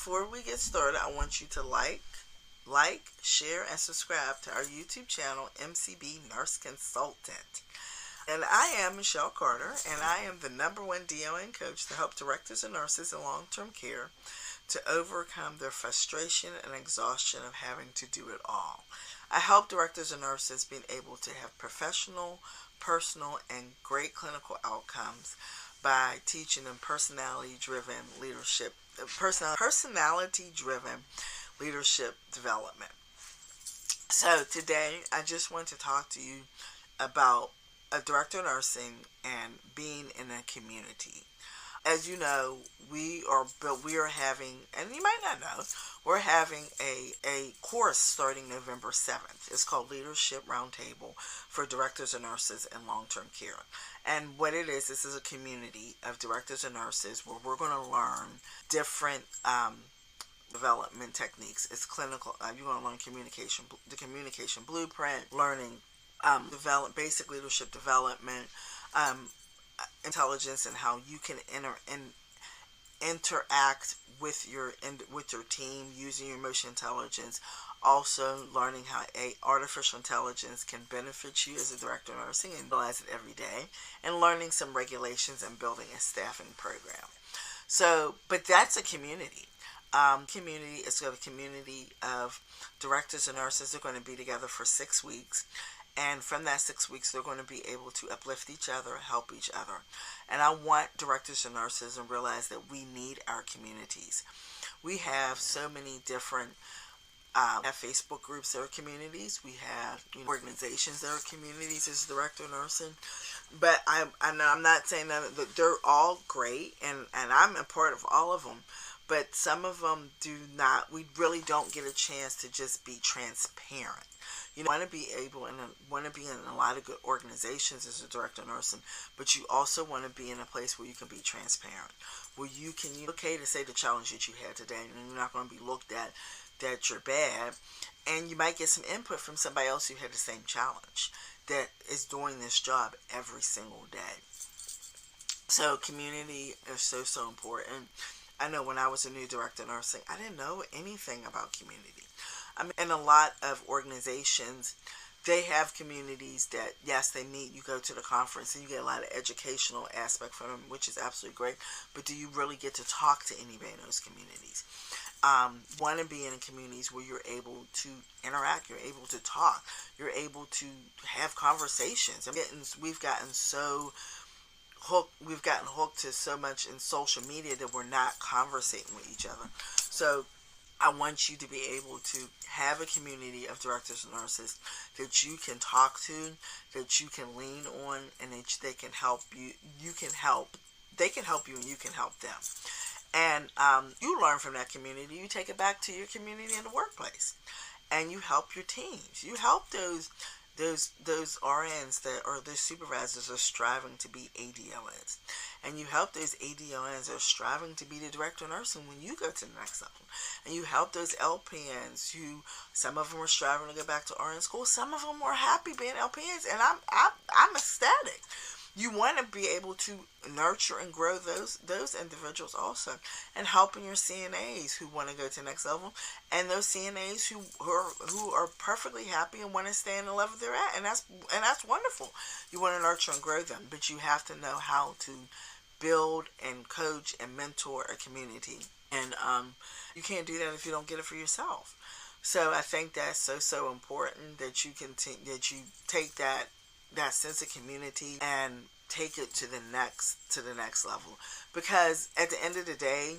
before we get started, I want you to share, and subscribe to our YouTube channel, MCB Nurse Consultant. And I am Michelle Carter, and I am the #1 DON coach to help directors and nurses in long-term care to overcome their frustration and exhaustion of having to do it all. I help directors and nurses being able to have professional, personal, and great clinical outcomes by teaching them personality-driven leadership development. So today, I just want to talk to you about a director of nursing and being in a community. As you know, we are having, and you might not know, we're having a course starting November 7th. It's called Leadership Roundtable for Directors and Nurses in Long-Term Care. And what it is, this is a community of directors and nurses where we're going to learn different development techniques. It's clinical. You're going to learn the communication blueprint, learning basic leadership development, intelligence, and how you can interact with your team using your emotional intelligence. Also learning how artificial intelligence can benefit you as a director of nursing and realize it every day, and learning some regulations and building a staffing program. So, but that's a community. Community is a community of directors and nurses. They're going to be together for 6 weeks. And from that 6 weeks, they're going to be able to uplift each other, help each other. And I want directors and nurses to realize that we need our communities. We have so many different Facebook groups that are communities. We have organizations that are communities as director of nursing. But I'm not saying that they're all great, and I'm a part of all of them. But some of them do not. We really don't get a chance to just be transparent. You want to be in a lot of good organizations as a director of nursing, but you also want to be in a place where you can be transparent, where you can okay to say the challenge that you had today, and you're not going to be looked at that you're bad, and you might get some input from somebody else who had the same challenge that is doing this job every single day. So community is so important. I know when I was a new director of nursing, I didn't know anything about community. I mean, in a lot of organizations, they have communities that, yes, they meet, you go to the conference, and you get a lot of educational aspect from them, which is absolutely great. But do you really get to talk to anybody in those communities? Want to be in communities where you're able to interact, you're able to talk, you're able to have conversations. We've gotten hooked to so much in social media that we're not conversating with each other. So I want you to be able to have a community of directors and nurses that you can talk to, that you can lean on, and that they can help you. They can help you, and you can help them. And you learn from that community. You take it back to your community in the workplace, and you help your teams. You help those RNs that or those supervisors are striving to be ADONs, and you help those ADONs that are striving to be the director of nursing when you go to the next level, and you help those LPNs who some of them are striving to go back to RN school, some of them are happy being LPNs, and I'm ecstatic. You want to be able to nurture and grow those individuals also, and helping your CNAs who want to go to the next level, and those CNAs who are perfectly happy and want to stay in the level they're at, and that's wonderful. You want to nurture and grow them, but you have to know how to build and coach and mentor a community, and you can't do that if you don't get it for yourself. So I think that's so important that you take that sense of community and take it to the next level, because at the end of the day,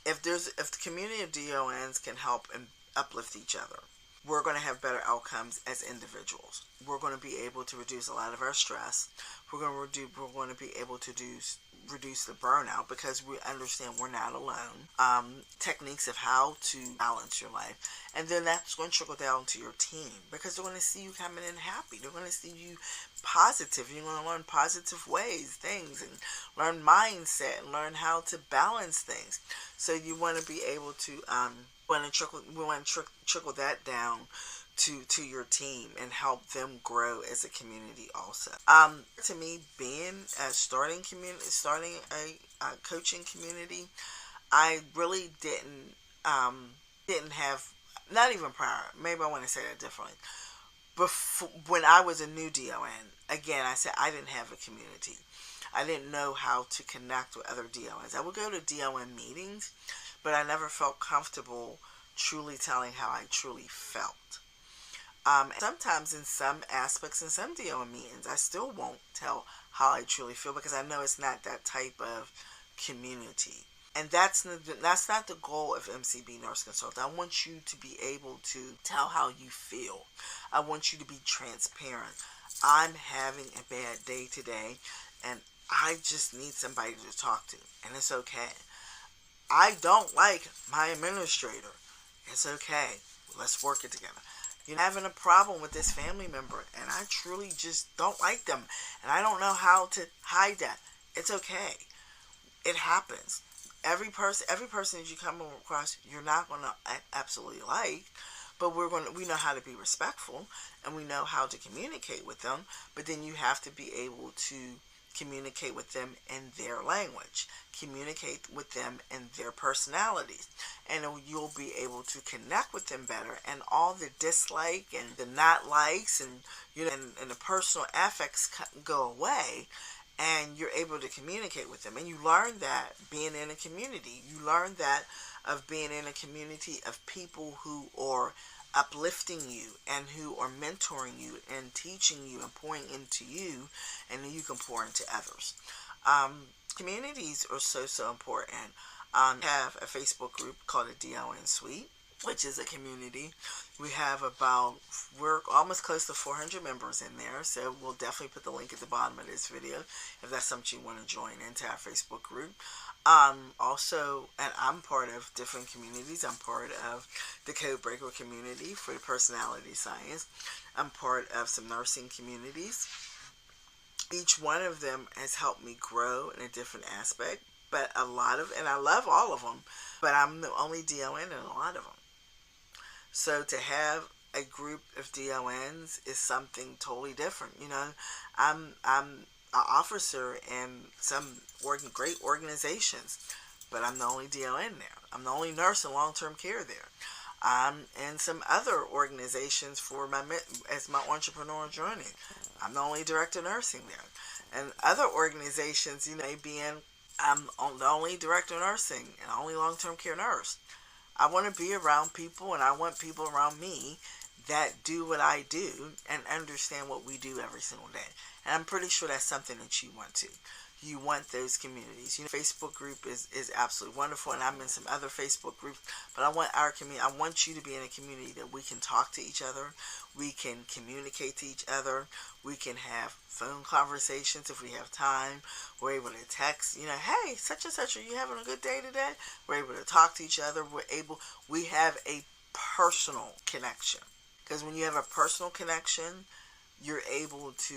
if the community of DONs can help and uplift each other, we're going to have better outcomes as individuals. We're going to be able to reduce a lot of our stress. We're going to be able to reduce the burnout, because we understand we're not alone. Techniques of how to balance your life, and then that's going to trickle down to your team, because they're going to see you coming in happy. They're going to see you positive. You're going to learn positive things, and learn mindset, and learn how to balance things. So you want to be able to trickle that down to your team and help them grow as a community also. To me, being starting a coaching community, I really didn't didn't have, not even prior, maybe I want to say that differently. Before, when I was a new DON, again, I said I didn't have a community. I didn't know how to connect with other DONs. I would go to DON meetings, but I never felt comfortable truly telling how I truly felt. Sometimes in some aspects, in some DON meetings, I still won't tell how I truly feel because I know it's not that type of community. And that's not the goal of MCB Nurse Consult. I want you to be able to tell how you feel. I want you to be transparent. I'm having a bad day today, and I just need somebody to talk to, and it's okay. I don't like my administrator. It's okay. Let's work it together. You're having a problem with this family member, and I truly just don't like them, and I don't know how to hide that. It's okay. It happens. Every person that you come across, you're not going to absolutely like, but we know how to be respectful, and we know how to communicate with them. But then you have to be able to communicate with them in their language, communicate with them in their personalities, and you'll be able to connect with them better. And all the dislike and the not likes and and the personal affects go away, and you're able to communicate with them. And you learn that being in a community. You learn that of being in a community of people who are uplifting you and who are mentoring you and teaching you and pouring into you, and then you can pour into others. Communities are so important. I have a Facebook group called the DON Suite, which is a community. We have we're almost close to 400 members in there, so we'll definitely put the link at the bottom of this video if that's something you want to join into our Facebook group. Also, and I'm part of different communities. I'm part of the Codebreaker community for the personality science. I'm part of some nursing communities. Each one of them has helped me grow in a different aspect, but and I love all of them, but I'm the only DON in a lot of them. So to have a group of DONs is something totally different. I'm an officer in some great organizations, but I'm the only DON there. I'm the only nurse in long-term care there. I'm in some other organizations as my entrepreneur journey. I'm the only director of nursing there. And other organizations, may be in, I'm the only director of nursing and only long-term care nurse. I want to be around people, and I want people around me that do what I do and understand what we do every single day. And I'm pretty sure that's something that you want to. You want those communities. Facebook group is absolutely wonderful, and I'm in some other Facebook groups, but I want our community. I want you to be in a community that we can talk to each other, we can communicate to each other, we can have phone conversations if we have time. We're able to text, hey, such and such, are you having a good day today? We're able to talk to each other. We have a personal connection, because when you have a personal connection, you're able to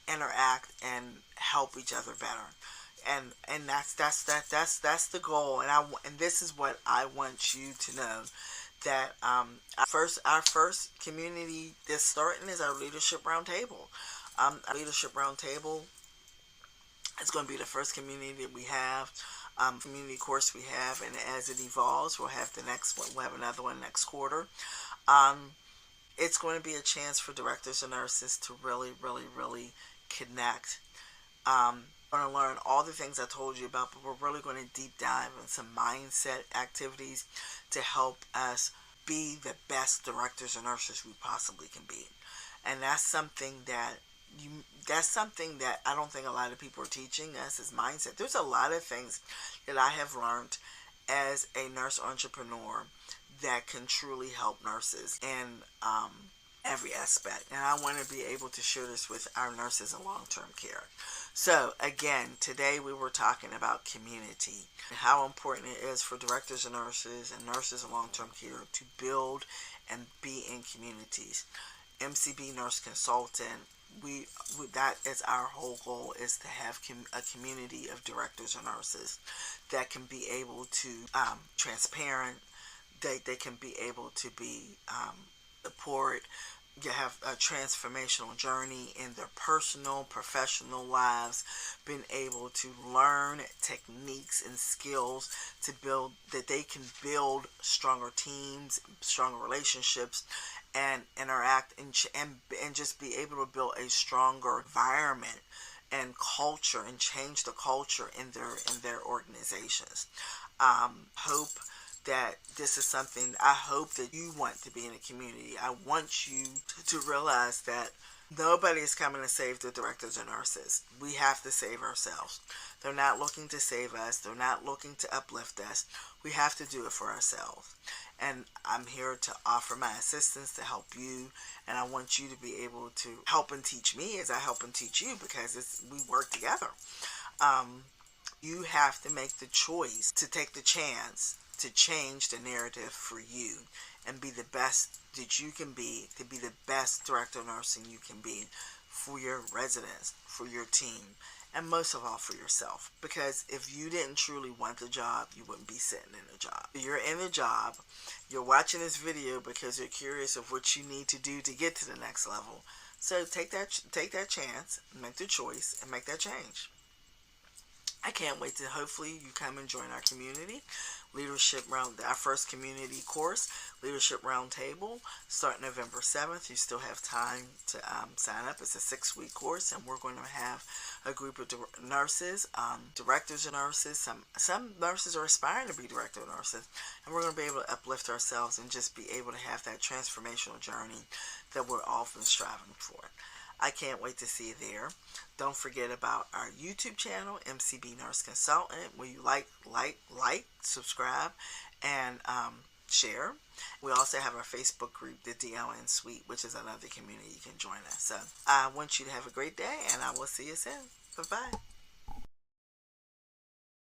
interact and help each other better, and that's the goal. And this is what I want you to know, that our first community that's starting is our leadership roundtable. Our leadership roundtable is going to be the first community that we have, community course we have, and as it evolves, we'll have the next one. We'll have another one next quarter. It's going to be a chance for directors and nurses to really, really, really connect. We're going to learn all the things I told you about, but we're really going to deep dive in some mindset activities to help us be the best directors and nurses we possibly can be. And that's something that I don't think a lot of people are teaching us, is mindset. There's a lot of things that I have learned as a nurse entrepreneur that can truly help nurses in every aspect. And I want to be able to share this with our nurses in long-term care. So again, today we were talking about community and how important it is for directors and nurses in long-term care to build and be in communities. MCB Nurse Consultant, that is our whole goal, is to have a community of directors and nurses that can be able to transparent. They can be able to be support, have a transformational journey in their personal, professional lives, being able to learn techniques and skills to build, that they can build stronger teams, stronger relationships, and interact and just be able to build a stronger environment and culture and change the culture in their organizations. Hope that this is something, I hope that you want to be in a community. I want you to realize that nobody is coming to save the directors and nurses. We have to save ourselves. They're not looking to save us. They're not looking to uplift us. We have to do it for ourselves. And I'm here to offer my assistance to help you. And I want you to be able to help and teach me as I help and teach you, because we work together. Um, you have to make the choice to take the chance to change the narrative for you and be the best that you can be, to be the best director of nursing you can be for your residents, for your team, and most of all for yourself. Because if you didn't truly want the job, you wouldn't be sitting in the job. You're in the job, you're watching this video because you're curious of what you need to do to get to the next level. So take that chance, make the choice, and make that change. I can't wait to hopefully you come and join our community. Leadership Round, our first community course, Leadership Roundtable, start November 7th. You still have time to sign up. It's a 6-week course, and we're going to have a group of nurses, directors of nurses. Some nurses are aspiring to be director of nurses, and we're going to be able to uplift ourselves and just be able to have that transformational journey that we're often striving for. I can't wait to see you there. Don't forget about our YouTube channel, MCB Nurse Consultant, where you like, subscribe, and share. We also have our Facebook group, the DLN Suite, which is another community you can join us. So I want you to have a great day, and I will see you soon. Bye-bye.